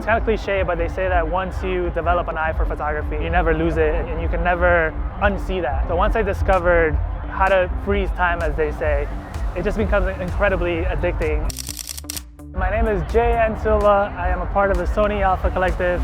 it's kind of cliche, but they say that once you develop an eye for photography, you never lose it and you can never unsee that. So once I discovered how to freeze time, as they say, it just becomes incredibly addicting. My name is Silva. I am a part of the Sony Alpha Collective.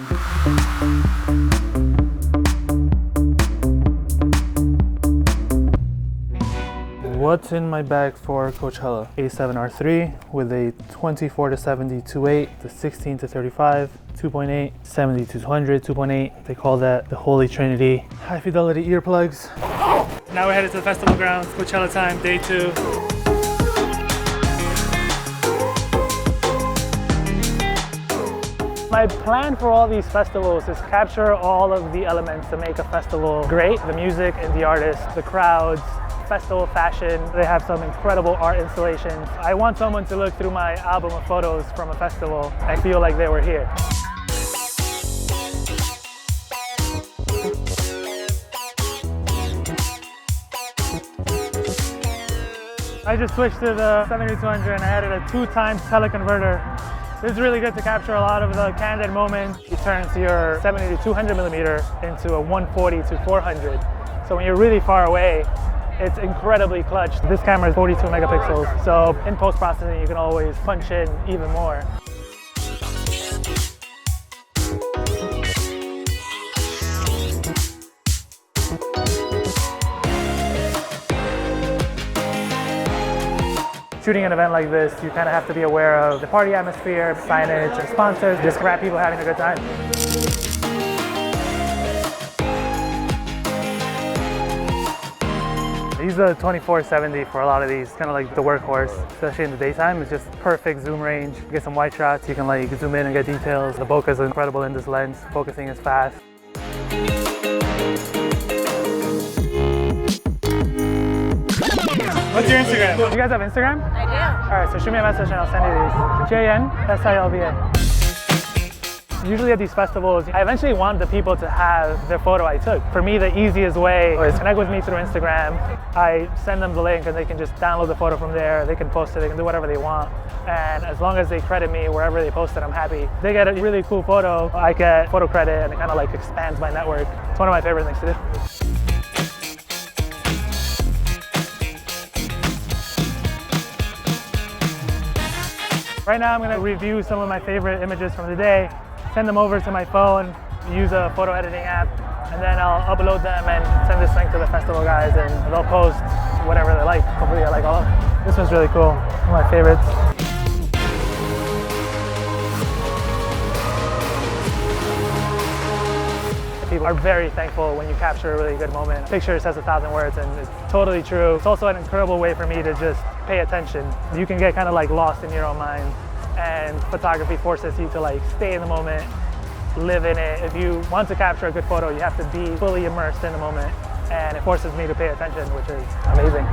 What's in my bag for Coachella? A7R3 with a 24-70 2.8, the 16-35 2.8, 70-200 2.8. They call that the Holy Trinity. High fidelity earplugs. Now we're headed to the festival grounds. Coachella time, day 2. My plan for all these festivals is capture all of the elements to make a festival great. The music and the artists, the crowds, festival fashion. They have some incredible art installations. I want someone to look through my album of photos from a festival and feel like they were here. I just switched to the 70-200 and I added a 2x teleconverter. This is really good to capture a lot of the candid moments. You turn your 70-200mm into a 140-400. So when you're really far away, it's incredibly clutch. This camera is 42 megapixels, so in post-processing you can always punch in even more. Shooting an event like this, you kind of have to be aware of the party atmosphere, signage, and sponsors, just grab people having a good time. I use the 24-70 for a lot of these, kind of like the workhorse, especially in the daytime. It's just perfect zoom range. You get some wide shots, you can like zoom in and get details. The bokeh is incredible in this lens, focusing is fast. What's your Instagram? You guys have Instagram? I do. All right, so shoot me a message and I'll send you these. JNSILVA. Usually at these festivals, I eventually want the people to have their photo I took. For me, the easiest way is connect with me through Instagram. I send them the link and they can just download the photo from there. They can post it, they can do whatever they want. And as long as they credit me wherever they post it, I'm happy. They get a really cool photo, I get photo credit, and it kind of like expands my network. It's one of my favorite things to do. Right now I'm going to review some of my favorite images from the day, send them over to my phone, use a photo editing app, and then I'll upload them and send this link to the festival guys and they'll post whatever they like. Hopefully I like all of them. This one's really cool, one of my favorites. People are very thankful when you capture a really good moment. A picture says 1,000 words and it's totally true. It's also an incredible way for me to just pay attention. You can get kind of like lost in your own mind and photography forces you to like stay in the moment, live in it. If you want to capture a good photo, you have to be fully immersed in the moment and it forces me to pay attention, which is amazing.